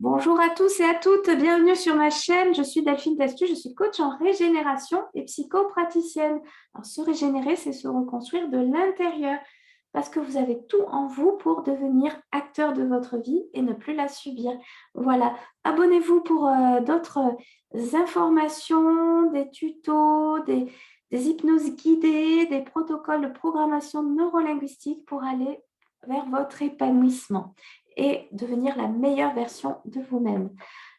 Bonjour à tous et à toutes, bienvenue sur ma chaîne. Je suis Delphine Testu, je suis coach en régénération et psychopraticienne. Alors, se régénérer, c'est se reconstruire de l'intérieur parce que vous avez tout en vous pour devenir acteur de votre vie et ne plus la subir. Voilà, abonnez-vous pour d'autres informations, des tutos, des hypnoses guidées, des protocoles de programmation neurolinguistique pour aller vers votre épanouissement et devenir la meilleure version de vous-même.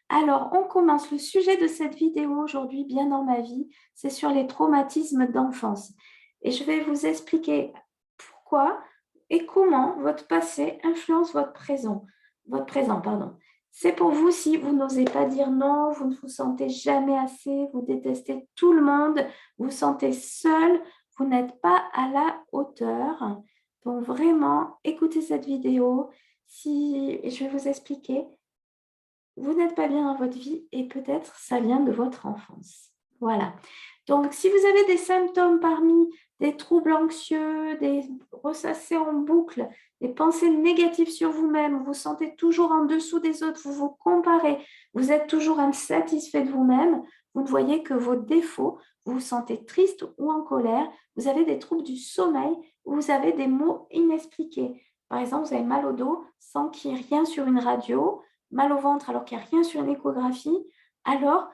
Alors, on commence. Le sujet de cette vidéo aujourd'hui, bien dans ma vie, c'est sur les traumatismes d'enfance. Et je vais vous expliquer pourquoi et comment votre passé influence votre présent. C'est pour vous si vous n'osez pas dire non, vous ne vous sentez jamais assez, vous détestez tout le monde, vous vous sentez seul, vous n'êtes pas à la hauteur. Donc vraiment, écoutez cette vidéo. Si je vais vous expliquer, vous n'êtes pas bien dans votre vie et peut-être ça vient de votre enfance. Voilà. Donc, si vous avez des symptômes parmi des troubles anxieux, des ressassés en boucle, des pensées négatives sur vous-même, vous vous sentez toujours en dessous des autres, vous vous comparez, vous êtes toujours insatisfait de vous-même, vous ne voyez que vos défauts, vous vous sentez triste ou en colère, vous avez des troubles du sommeil, vous avez des maux inexpliqués. Par exemple, vous avez mal au dos sans qu'il y ait rien sur une radio, mal au ventre alors qu'il n'y a rien sur une échographie, alors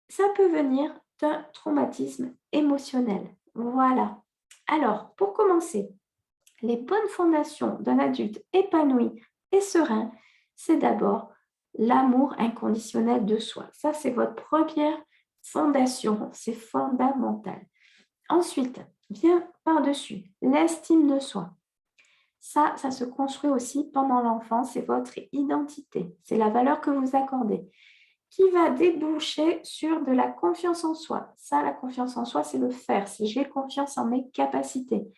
ça peut venir d'un traumatisme émotionnel. Voilà. Alors, pour commencer, les bonnes fondations d'un adulte épanoui et serein, c'est d'abord l'amour inconditionnel de soi. Ça, c'est votre première fondation, c'est fondamental. Ensuite, vient par-dessus l'estime de soi. Ça se construit aussi pendant l'enfance, c'est votre identité, c'est la valeur que vous accordez, qui va déboucher sur de la confiance en soi. Ça, la confiance en soi, c'est le faire, c'est j'ai confiance en mes capacités,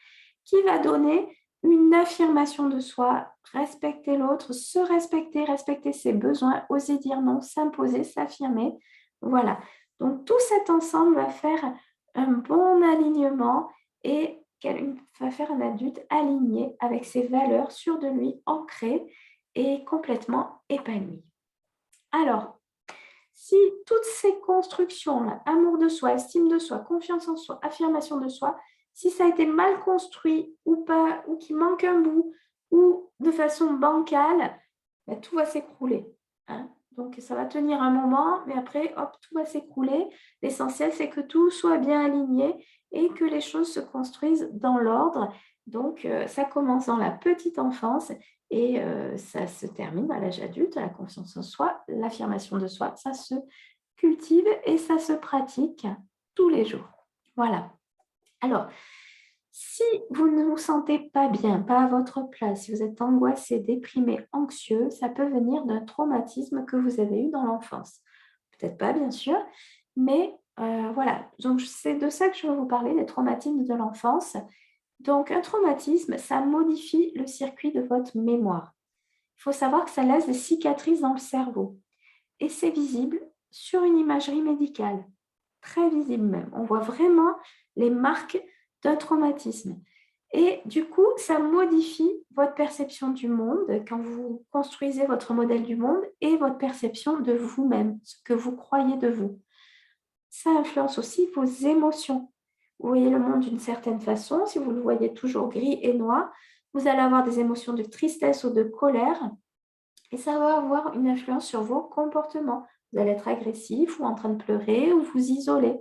qui va donner une affirmation de soi, respecter l'autre, se respecter, respecter ses besoins, oser dire non, s'imposer, s'affirmer. Voilà. Donc, tout cet ensemble va faire un bon alignement et va faire un adulte aligné avec ses valeurs, sûr de lui, ancré et complètement épanoui. Alors, si toutes ces constructions-là, amour de soi, estime de soi, confiance en soi, affirmation de soi, si ça a été mal construit ou pas, ou qu'il manque un bout, ou de façon bancale, ben, tout va s'écrouler. Hein. Donc, ça va tenir un moment, mais après, hop, tout va s'écrouler. L'essentiel, c'est que tout soit bien aligné et que les choses se construisent dans l'ordre. Donc, ça commence dans la petite enfance et ça se termine à l'âge adulte, la confiance en soi, l'affirmation de soi. Ça se cultive et ça se pratique tous les jours. Voilà. Alors, si vous ne vous sentez pas bien, pas à votre place, si vous êtes angoissé, déprimé, anxieux, ça peut venir d'un traumatisme que vous avez eu dans l'enfance. Peut-être pas, bien sûr, mais voilà. Donc, c'est de ça que je vais vous parler, des traumatismes de l'enfance. Donc, un traumatisme, ça modifie le circuit de votre mémoire. Il faut savoir que ça laisse des cicatrices dans le cerveau. Et c'est visible sur une imagerie médicale, très visible même. On voit vraiment les marques d'un traumatisme. Et du coup, ça modifie votre perception du monde quand vous construisez votre modèle du monde et votre perception de vous-même, ce que vous croyez de vous. Ça influence aussi vos émotions. Vous voyez le monde d'une certaine façon. Si vous le voyez toujours gris et noir, vous allez avoir des émotions de tristesse ou de colère et ça va avoir une influence sur vos comportements. Vous allez être agressif ou en train de pleurer ou vous isoler.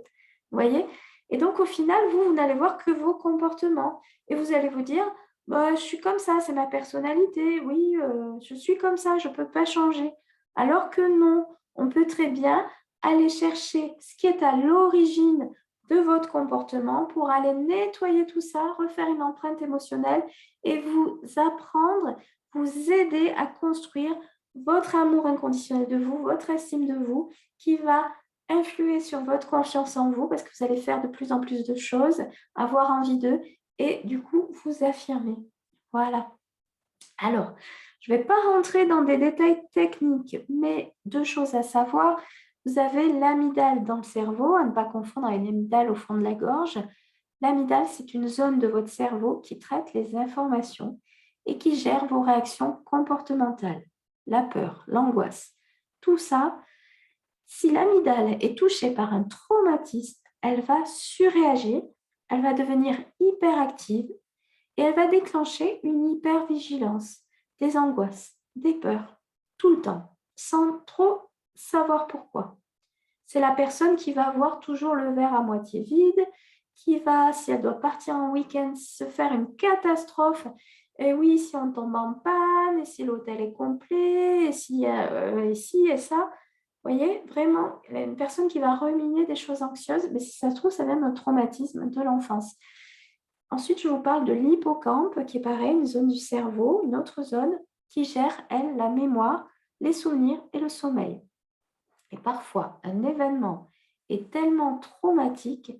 Vous voyez? Et donc, au final, vous n'allez voir que vos comportements. Et vous allez vous dire, bah, je suis comme ça, c'est ma personnalité. Oui, je suis comme ça, je ne peux pas changer. Alors que non, on peut très bien aller chercher ce qui est à l'origine de votre comportement pour aller nettoyer tout ça, refaire une empreinte émotionnelle et vous apprendre, vous aider à construire votre amour inconditionnel de vous, votre estime de vous, qui va influer sur votre confiance en vous parce que vous allez faire de plus en plus de choses, avoir envie d'eux et du coup vous affirmer. Voilà. Alors, je ne vais pas rentrer dans des détails techniques, mais deux choses à savoir. Vous avez l'amygdale dans le cerveau, à ne pas confondre avec l'amygdale au fond de la gorge. L'amygdale, c'est une zone de votre cerveau qui traite les informations et qui gère vos réactions comportementales, la peur, l'angoisse. tout ça, si l'amygdale est touchée par un traumatisme, elle va surréagir, elle va devenir hyperactive et elle va déclencher une hypervigilance, des angoisses, des peurs, tout le temps, sans trop savoir pourquoi. C'est la personne qui va avoir toujours le verre à moitié vide, qui va, si elle doit partir en week-end, se faire une catastrophe. Et oui, si on tombe en panne, et si l'hôtel est complet, et si et ça. Vous voyez, vraiment, une personne qui va ruminer des choses anxieuses, mais si ça se trouve, ça vient d'un traumatisme de l'enfance. Ensuite, je vous parle de l'hippocampe, qui est pareil, une zone du cerveau, une autre zone qui gère, elle, la mémoire, les souvenirs et le sommeil. Et parfois, un événement est tellement traumatique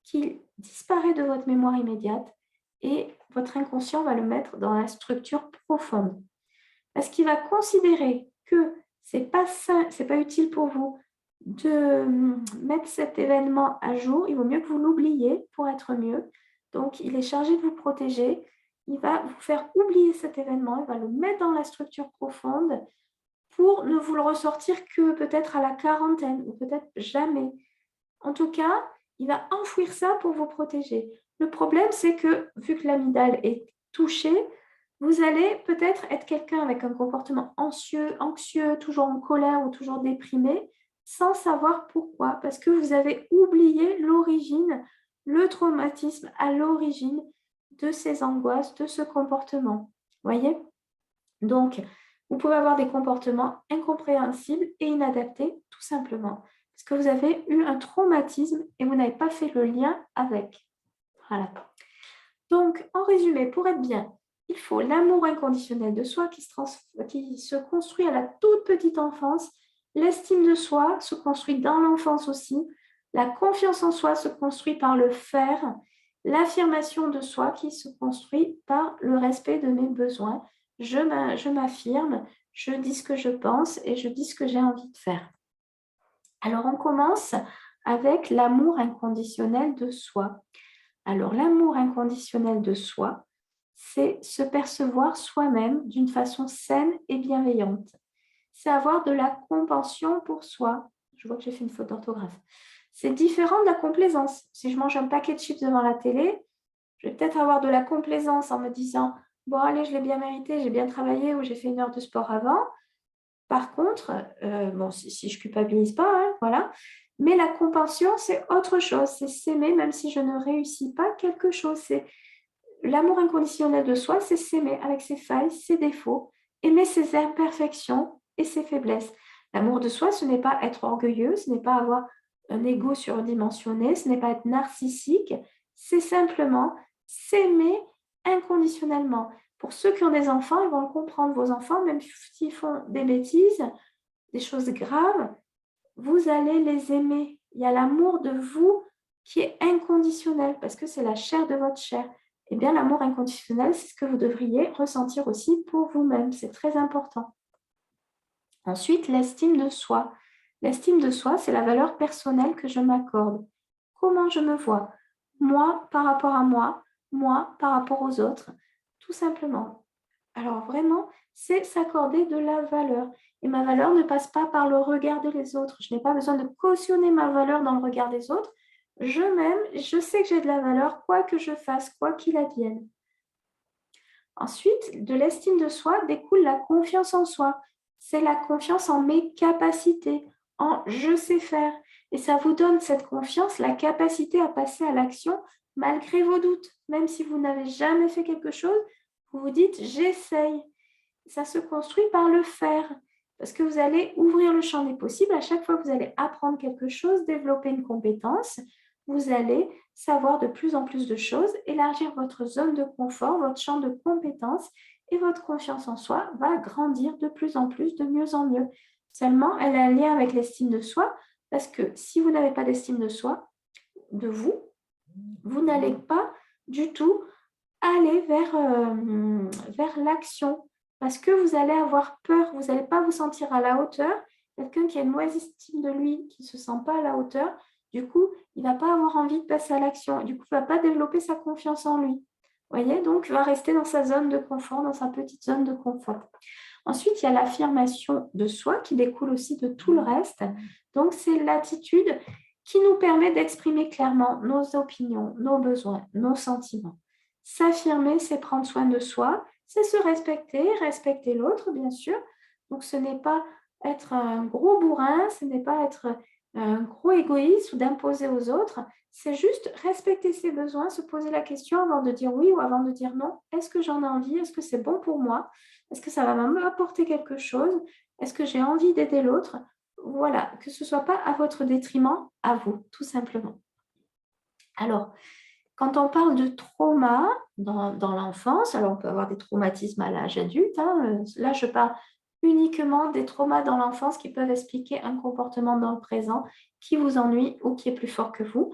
qu'il disparaît de votre mémoire immédiate et votre inconscient va le mettre dans la structure profonde. Parce qu'il va considérer que ce n'est pas utile pour vous de mettre cet événement à jour. Il vaut mieux que vous l'oubliez pour être mieux. Donc, il est chargé de vous protéger. Il va vous faire oublier cet événement. Il va le mettre dans la structure profonde pour ne vous le ressortir que peut-être à la quarantaine ou peut-être jamais. En tout cas, il va enfouir ça pour vous protéger. Le problème, c'est que vu que l'amygdale est touchée, vous allez peut-être être quelqu'un avec un comportement anxieux, toujours en colère ou toujours déprimé, sans savoir pourquoi, parce que vous avez oublié l'origine, le traumatisme à l'origine de ces angoisses, de ce comportement. Voyez? Donc, vous pouvez avoir des comportements incompréhensibles et inadaptés, tout simplement, parce que vous avez eu un traumatisme et vous n'avez pas fait le lien avec. Voilà. Donc, en résumé, pour être bien, il faut l'amour inconditionnel de soi qui se construit à la toute petite enfance. L'estime de soi se construit dans l'enfance aussi. La confiance en soi se construit par le faire. L'affirmation de soi qui se construit par le respect de mes besoins. Je m'affirme, je dis ce que je pense et je dis ce que j'ai envie de faire. Alors, on commence avec l'amour inconditionnel de soi. Alors, l'amour inconditionnel de soi, c'est se percevoir soi-même d'une façon saine et bienveillante. C'est avoir de la compassion pour soi. Je vois que j'ai fait une faute d'orthographe. C'est différent de la complaisance. Si je mange un paquet de chips devant la télé, je vais peut-être avoir de la complaisance en me disant « Bon, allez, je l'ai bien mérité, j'ai bien travaillé ou j'ai fait une heure de sport avant. » Par contre, bon, si je ne culpabilise pas, hein, voilà. Mais la compassion, c'est autre chose. C'est s'aimer même si je ne réussis pas quelque chose. C'est l'amour inconditionnel de soi, c'est s'aimer avec ses failles, ses défauts, aimer ses imperfections et ses faiblesses. L'amour de soi, ce n'est pas être orgueilleux, ce n'est pas avoir un ego surdimensionné, ce n'est pas être narcissique, c'est simplement s'aimer inconditionnellement. Pour ceux qui ont des enfants, ils vont le comprendre, vos enfants, même s'ils font des bêtises, des choses graves, vous allez les aimer. Il y a l'amour de vous qui est inconditionnel parce que c'est la chair de votre chair. Eh bien, l'amour inconditionnel, c'est ce que vous devriez ressentir aussi pour vous-même. C'est très important. Ensuite, l'estime de soi. L'estime de soi, c'est la valeur personnelle que je m'accorde. Comment je me vois? Moi par rapport à moi par rapport aux autres, tout simplement. Alors vraiment, c'est s'accorder de la valeur. Et ma valeur ne passe pas par le regard des autres. Je n'ai pas besoin de cautionner ma valeur dans le regard des autres. Je m'aime, je sais que j'ai de la valeur, quoi que je fasse, quoi qu'il advienne. Ensuite, de l'estime de soi découle la confiance en soi. C'est la confiance en mes capacités, en je sais faire. Et ça vous donne cette confiance, la capacité à passer à l'action malgré vos doutes. Même si vous n'avez jamais fait quelque chose, vous vous dites j'essaye. Ça se construit par le faire. Parce que vous allez ouvrir le champ des possibles. À chaque fois que vous allez apprendre quelque chose, développer une compétence, vous allez savoir de plus en plus de choses, élargir votre zone de confort, votre champ de compétences et votre confiance en soi va grandir de plus en plus, de mieux en mieux. Seulement, elle a un lien avec l'estime de soi parce que si vous n'avez pas d'estime de soi, de vous, vous n'allez pas du tout aller vers l'action parce que vous allez avoir peur, vous n'allez pas vous sentir à la hauteur. Quelqu'un qui a une mauvaise estime de lui, qui ne se sent pas à la hauteur, du coup, il ne va pas avoir envie de passer à l'action. Du coup, il ne va pas développer sa confiance en lui. Vous voyez, donc, il va rester dans sa zone de confort, dans sa petite zone de confort. Ensuite, il y a l'affirmation de soi qui découle aussi de tout le reste. Donc, c'est l'attitude qui nous permet d'exprimer clairement nos opinions, nos besoins, nos sentiments. S'affirmer, c'est prendre soin de soi, c'est se respecter, respecter l'autre, bien sûr. Donc, ce n'est pas être un gros bourrin, ce n'est pas être un gros égoïste ou d'imposer aux autres. C'est juste respecter ses besoins, se poser la question avant de dire oui ou avant de dire non. Est-ce que j'en ai envie? Est-ce que c'est bon pour moi? Est-ce que ça va m'apporter quelque chose? Est-ce que j'ai envie d'aider l'autre? Voilà, que ce ne soit pas à votre détriment, à vous, tout simplement. Alors, quand on parle de trauma dans l'enfance, alors on peut avoir des traumatismes à l'âge adulte. Là, je parle uniquement des traumas dans l'enfance qui peuvent expliquer un comportement dans le présent qui vous ennuie ou qui est plus fort que vous.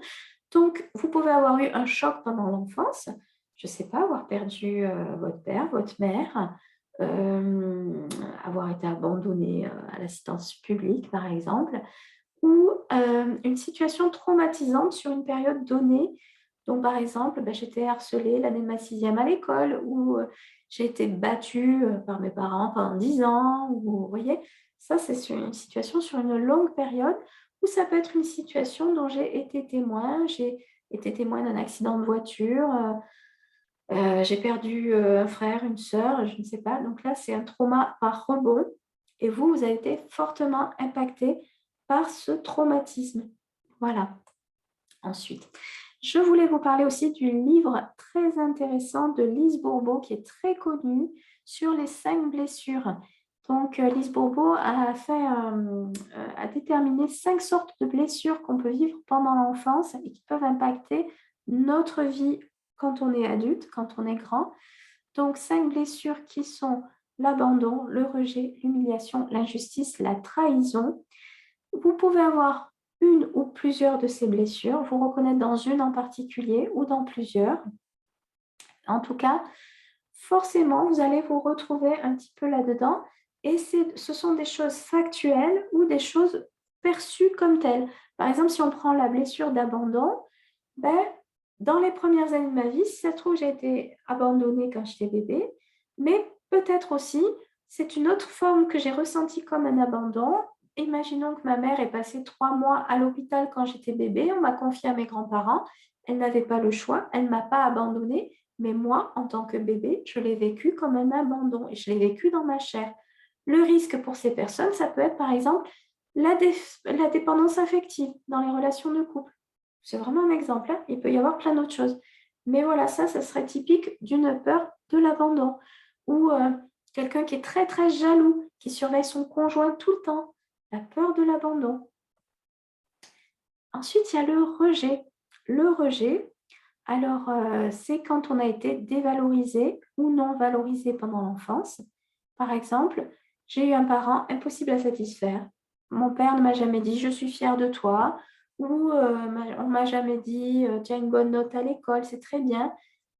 Donc, vous pouvez avoir eu un choc pendant l'enfance, je ne sais pas, avoir perdu votre père, votre mère, avoir été abandonné à l'assistance publique, par exemple, ou une situation traumatisante sur une période donnée. Donc, par exemple, j'étais harcelée l'année de ma 6e à l'école, ou j'ai été battue par mes parents pendant 10 ans, ou, vous voyez, ça, c'est une situation sur une longue période, ou ça peut être une situation dont j'ai été témoin. J'ai été témoin d'un accident de voiture, j'ai perdu un frère, une sœur, je ne sais pas. Donc là, c'est un trauma par rebond, et vous avez été fortement impacté par ce traumatisme. Voilà. Ensuite, je voulais vous parler aussi du livre très intéressant de Lise Bourbeau, qui est très connu, sur les 5 blessures. Donc, Lise Bourbeau a déterminé 5 sortes de blessures qu'on peut vivre pendant l'enfance et qui peuvent impacter notre vie quand on est adulte, quand on est grand. Donc, 5 blessures qui sont l'abandon, le rejet, l'humiliation, l'injustice, la trahison. Vous pouvez avoir une ou plusieurs de ces blessures, vous reconnaître dans une en particulier ou dans plusieurs. En tout cas, forcément, vous allez vous retrouver un petit peu là-dedans, et ce sont des choses factuelles ou des choses perçues comme telles. Par exemple, si on prend la blessure d'abandon, dans les premières années de ma vie, si ça se trouve, j'ai été abandonnée quand j'étais bébé, mais peut-être aussi, c'est une autre forme que j'ai ressentie comme un abandon. Imaginons que ma mère est passée 3 mois à l'hôpital quand j'étais bébé, on m'a confiée à mes grands-parents, elle n'avait pas le choix, elle ne m'a pas abandonnée, mais moi, en tant que bébé, je l'ai vécu comme un abandon et je l'ai vécu dans ma chair. Le risque pour ces personnes, ça peut être par exemple la dépendance affective dans les relations de couple. C'est vraiment un exemple, hein. Il peut y avoir plein d'autres choses. Mais voilà, ça serait typique d'une peur de l'abandon. Ou quelqu'un qui est très, très jaloux, qui surveille son conjoint tout le temps. La peur de l'abandon. Ensuite, il y a le rejet. Le rejet, alors, c'est quand on a été dévalorisé ou non valorisé pendant l'enfance. Par exemple, j'ai eu un parent impossible à satisfaire. Mon père ne m'a jamais dit « je suis fière de toi » ou on ne m'a jamais dit « tu as une bonne note à l'école, c'est très bien ».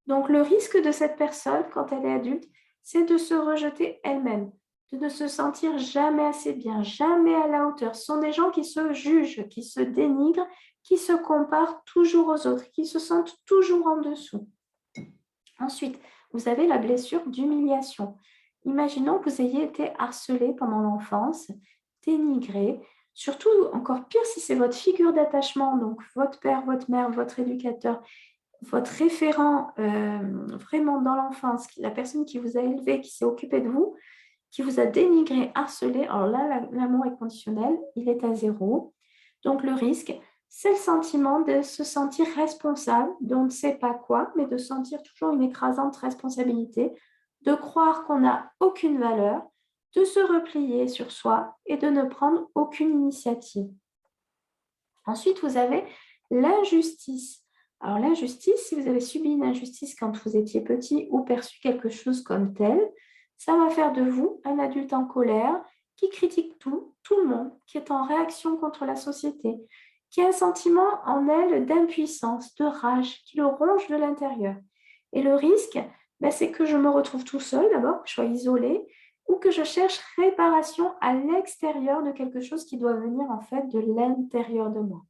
Donc, le risque de cette personne, quand elle est adulte, c'est de se rejeter elle-même, de ne se sentir jamais assez bien, jamais à la hauteur. Ce sont des gens qui se jugent, qui se dénigrent, qui se comparent toujours aux autres, qui se sentent toujours en dessous. Ensuite, vous avez la blessure d'humiliation. Imaginons que vous ayez été harcelé pendant l'enfance, dénigré, surtout encore pire si c'est votre figure d'attachement, donc votre père, votre mère, votre éducateur, votre référent vraiment dans l'enfance, la personne qui vous a élevé, qui s'est occupée de vous, qui vous a dénigré, harcelé. Alors là, l'amour est conditionnel, il est à 0. Donc le risque, c'est le sentiment de se sentir responsable de on ne sait pas quoi, mais de sentir toujours une écrasante responsabilité, de croire qu'on n'a aucune valeur, de se replier sur soi et de ne prendre aucune initiative. Ensuite, vous avez l'injustice. Alors l'injustice, si vous avez subi une injustice quand vous étiez petit ou perçu quelque chose comme tel, ça va faire de vous un adulte en colère qui critique tout le monde, qui est en réaction contre la société, qui a un sentiment en elle d'impuissance, de rage, qui le ronge de l'intérieur. Et le risque, c'est que je me retrouve tout seul d'abord, que je sois isolée, ou que je cherche réparation à l'extérieur de quelque chose qui doit venir en fait de l'intérieur de moi.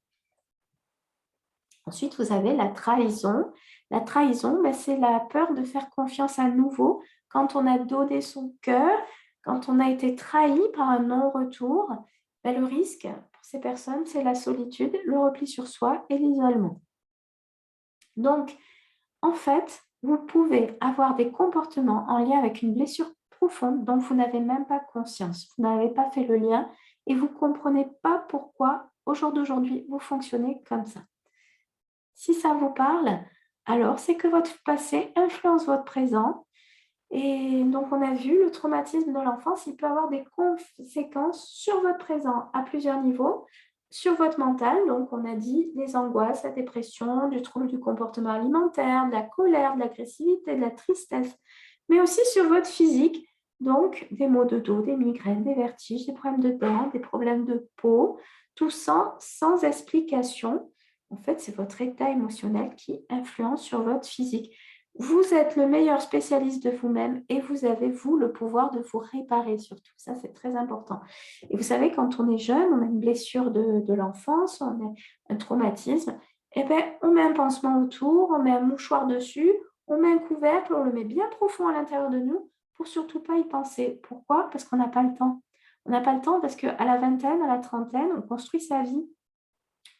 Ensuite, vous avez la trahison. La trahison, c'est la peur de faire confiance à nouveau quand on a donné son cœur, Quand on a été trahi par un non-retour, ben, le risque pour ces personnes, c'est la solitude, le repli sur soi et l'isolement. Donc, en fait, vous pouvez avoir des comportements en lien avec une blessure profonde dont vous n'avez même pas conscience. Vous n'avez pas fait le lien et vous ne comprenez pas pourquoi, au jour d'aujourd'hui, vous fonctionnez comme ça. Si ça vous parle, alors c'est que votre passé influence votre présent. Et donc, on a vu le traumatisme de l'enfance, il peut avoir des conséquences sur votre présent à plusieurs niveaux, sur votre mental. Donc, on a dit les angoisses, la dépression, du trouble du comportement alimentaire, de la colère, de l'agressivité, de la tristesse, mais aussi sur votre physique. Donc, des maux de dos, des migraines, des vertiges, des problèmes de dents, des problèmes de peau, tout ça sans explication. En fait, c'est votre état émotionnel qui influence sur votre physique. Vous êtes le meilleur spécialiste de vous-même et vous avez, vous, le pouvoir de vous réparer surtout. Ça, c'est très important. Et vous savez, quand on est jeune, on a une blessure de l'enfance, on a un traumatisme, eh bien, on met un pansement autour, on met un mouchoir dessus, on met un couvercle, on le met bien profond à l'intérieur de nous pour surtout pas y penser. Pourquoi? Parce qu'on n'a pas le temps. On n'a pas le temps parce qu'à la vingtaine, à la trentaine, on construit sa vie.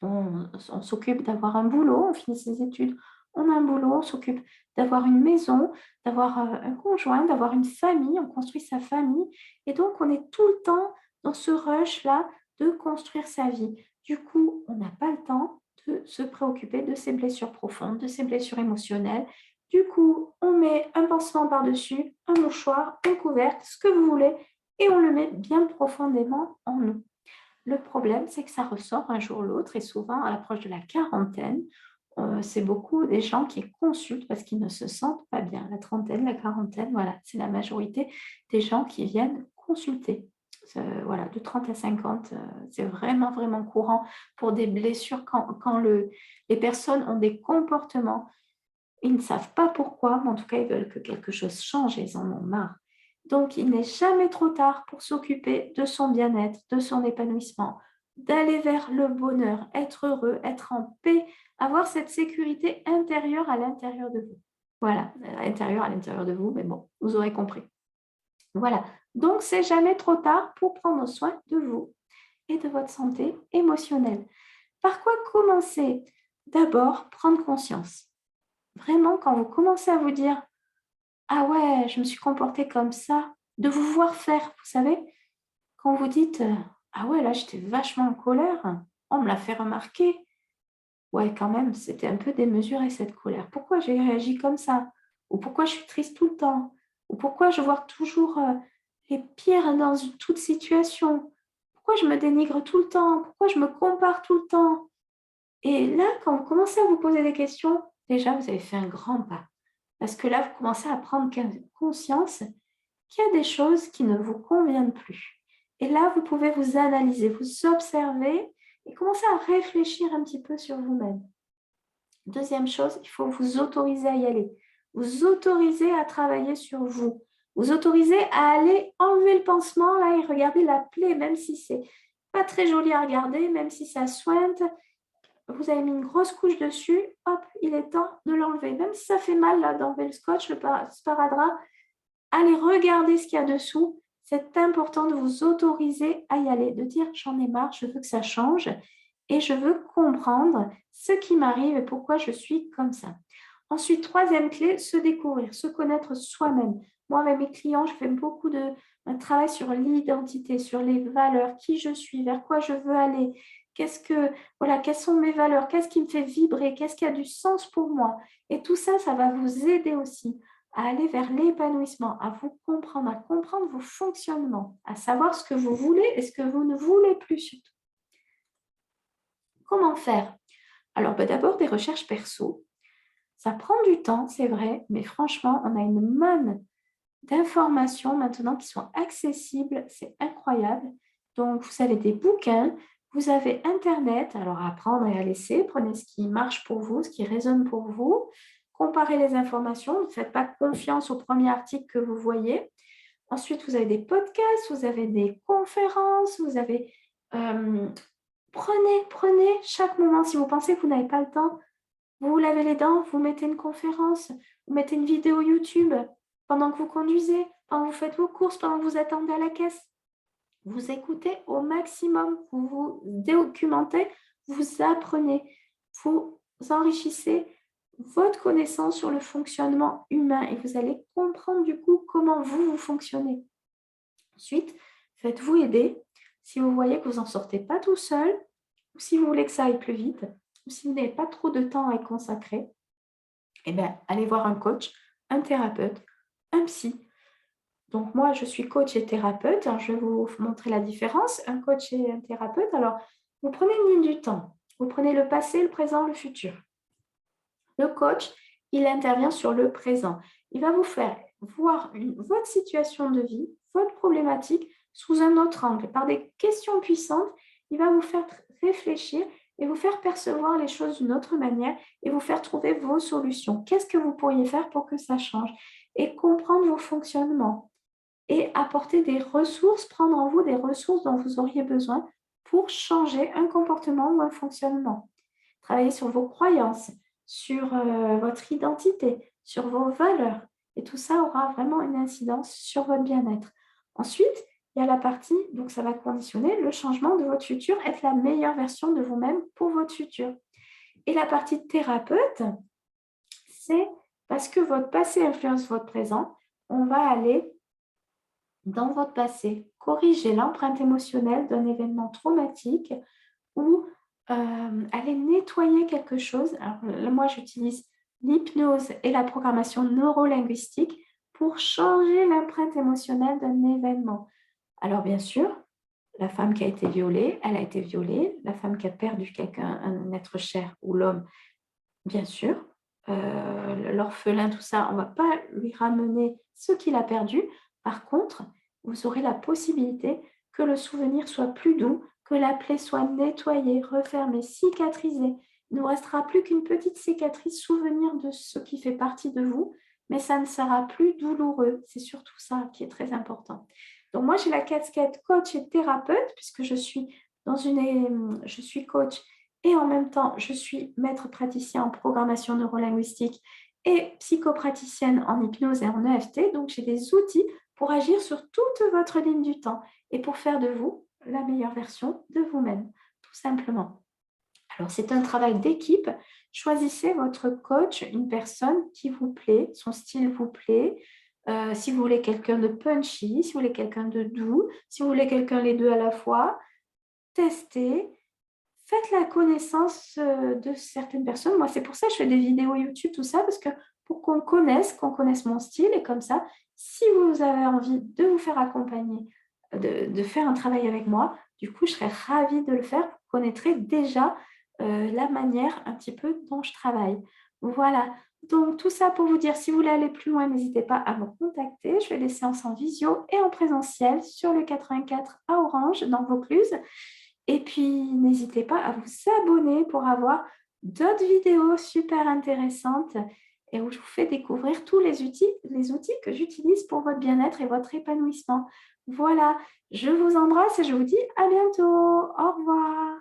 On s'occupe d'avoir un boulot, on finit ses études, on a un boulot, on s'occupe d'avoir une maison, d'avoir un conjoint, d'avoir une famille, on construit sa famille. Et donc, on est tout le temps dans ce rush-là de construire sa vie. Du coup, on n'a pas le temps de se préoccuper de ses blessures profondes, de ses blessures émotionnelles. Du coup, on met un pansement par-dessus, un mouchoir, un couvercle, ce que vous voulez, et on le met bien profondément en nous. Le problème, c'est que ça ressort un jour ou l'autre et souvent à l'approche de la quarantaine, c'est beaucoup des gens qui consultent parce qu'ils ne se sentent pas bien. La trentaine, la quarantaine, voilà, c'est la majorité des gens qui viennent consulter. Voilà, de 30 à 50, c'est vraiment, vraiment courant pour des blessures quand les personnes ont des comportements, ils ne savent pas pourquoi, mais en tout cas, ils veulent que quelque chose change et ils en ont marre. Donc, il n'est jamais trop tard pour s'occuper de son bien-être, de son épanouissement, d'aller vers le bonheur, être heureux, être en paix, avoir cette sécurité intérieure à l'intérieur de vous. Voilà, à l'intérieur de vous, mais bon, vous aurez compris. Voilà, donc c'est jamais trop tard pour prendre soin de vous et de votre santé émotionnelle. Par quoi commencer? D'abord, prendre conscience. Vraiment, quand vous commencez à vous dire ah ouais, je me suis comportée comme ça, de vous voir faire, vous savez, quand vous dites ah ouais, là j'étais vachement en colère, on me l'a fait remarquer. Ouais, quand même, c'était un peu démesuré cette colère. Pourquoi j'ai réagi comme ça? Ou pourquoi je suis triste tout le temps? Ou pourquoi je vois toujours les pires dans toute situation? Pourquoi je me dénigre tout le temps? Pourquoi je me compare tout le temps? Et là, quand vous commencez à vous poser des questions, déjà, vous avez fait un grand pas. Parce que là, vous commencez à prendre conscience qu'il y a des choses qui ne vous conviennent plus. Et là, vous pouvez vous analyser, vous observer et commencer à réfléchir un petit peu sur vous-même. Deuxième chose, il faut vous autoriser à y aller. Vous autoriser à travailler sur vous. Vous autoriser à aller enlever le pansement là et regarder la plaie, même si c'est pas très joli à regarder, même si ça sointe. Vous avez mis une grosse couche dessus, hop, il est temps de l'enlever. Même si ça fait mal là d'enlever le scotch, le sparadrap, allez regarder ce qu'il y a dessous. C'est important de vous autoriser à y aller, de dire j'en ai marre, je veux que ça change et je veux comprendre ce qui m'arrive et pourquoi je suis comme ça. Ensuite, troisième clé, se découvrir, se connaître soi-même. Moi, avec mes clients, je fais beaucoup de travail sur l'identité, sur les valeurs, qui je suis, vers quoi je veux aller, quelles sont mes valeurs, qu'est-ce qui me fait vibrer, qu'est-ce qui a du sens pour moi. Et tout ça, ça va vous aider aussi à aller vers l'épanouissement, à vous comprendre, à comprendre vos fonctionnements, à savoir ce que vous voulez et ce que vous ne voulez plus surtout. Comment faire? Alors, d'abord, des recherches perso. Ça prend du temps, c'est vrai, mais franchement, on a une manne d'informations maintenant qui sont accessibles, c'est incroyable. Donc, vous avez des bouquins, vous avez Internet, alors à prendre et à laisser, prenez ce qui marche pour vous, ce qui résonne pour vous, comparez les informations, ne faites pas confiance au premier article que vous voyez. Ensuite, vous avez des podcasts, vous avez des conférences, vous avez... prenez chaque moment, si vous pensez que vous n'avez pas le temps, vous vous lavez les dents, vous mettez une conférence, vous mettez une vidéo YouTube pendant que vous conduisez, pendant que vous faites vos courses, pendant que vous attendez à la caisse. Vous écoutez au maximum, vous vous documentez, vous apprenez, vous enrichissez votre connaissance sur le fonctionnement humain et vous allez comprendre du coup comment vous fonctionnez. Ensuite, faites-vous aider. Si vous voyez que vous n'en sortez pas tout seul, ou si vous voulez que ça aille plus vite, ou si vous n'avez pas trop de temps à y consacrer, eh bien, allez voir un coach, un thérapeute, un psy. Donc moi, je suis coach et thérapeute. Alors, je vais vous montrer la différence. Un coach et un thérapeute. Alors, vous prenez une ligne du temps. Vous prenez le passé, le présent, le futur. Le coach, il intervient sur le présent. Il va vous faire voir votre situation de vie, votre problématique sous un autre angle. Par des questions puissantes, il va vous faire réfléchir et vous faire percevoir les choses d'une autre manière et vous faire trouver vos solutions. Qu'est-ce que vous pourriez faire pour que ça change? Et comprendre vos fonctionnements et apporter des ressources, prendre en vous des ressources dont vous auriez besoin pour changer un comportement ou un fonctionnement. Travailler sur vos croyances, sur votre identité, sur vos valeurs. Et tout ça aura vraiment une incidence sur votre bien-être. Ensuite, il y a la partie, donc ça va conditionner le changement de votre futur, être la meilleure version de vous-même pour votre futur. Et la partie thérapeute, c'est parce que votre passé influence votre présent, on va aller dans votre passé, corriger l'empreinte émotionnelle d'un événement traumatique ou aller nettoyer quelque chose. Alors, moi, j'utilise l'hypnose et la programmation neurolinguistique pour changer l'empreinte émotionnelle d'un événement. Alors, bien sûr, la femme qui a été violée, elle a été violée. La femme qui a perdu quelqu'un, un être cher ou l'homme, bien sûr. L'orphelin, tout ça, on ne va pas lui ramener ce qu'il a perdu. Par contre, vous aurez la possibilité que le souvenir soit plus doux, que la plaie soit nettoyée, refermée, cicatrisée. Il ne vous restera plus qu'une petite cicatrice, souvenir de ce qui fait partie de vous, mais ça ne sera plus douloureux. C'est surtout ça qui est très important. Donc moi, j'ai la casquette coach et thérapeute, puisque je suis coach et en même temps, je suis maître praticien en programmation neurolinguistique et psychopraticienne en hypnose et en EFT. Donc, j'ai des outils pour agir sur toute votre ligne du temps et pour faire de vous la meilleure version de vous-même, tout simplement. Alors, c'est un travail d'équipe. Choisissez votre coach, une personne qui vous plaît, son style vous plaît. Si vous voulez quelqu'un de punchy, si vous voulez quelqu'un de doux, si vous voulez quelqu'un les deux à la fois, testez. Faites la connaissance de certaines personnes. Moi, c'est pour ça que je fais des vidéos YouTube, tout ça, parce que pour qu'on connaisse mon style. Et comme ça, si vous avez envie de vous faire accompagner, de faire un travail avec moi, du coup, je serais ravie de le faire. Vous connaîtrez déjà la manière un petit peu dont je travaille. Voilà. Donc, tout ça pour vous dire, si vous voulez aller plus loin, n'hésitez pas à me contacter. Je fais des séances en visio et en présentiel sur le 84 à Orange, dans Vaucluse. Et puis, n'hésitez pas à vous abonner pour avoir d'autres vidéos super intéressantes et où je vous fais découvrir tous les outils que j'utilise pour votre bien-être et votre épanouissement. Voilà, je vous embrasse et je vous dis à bientôt. Au revoir.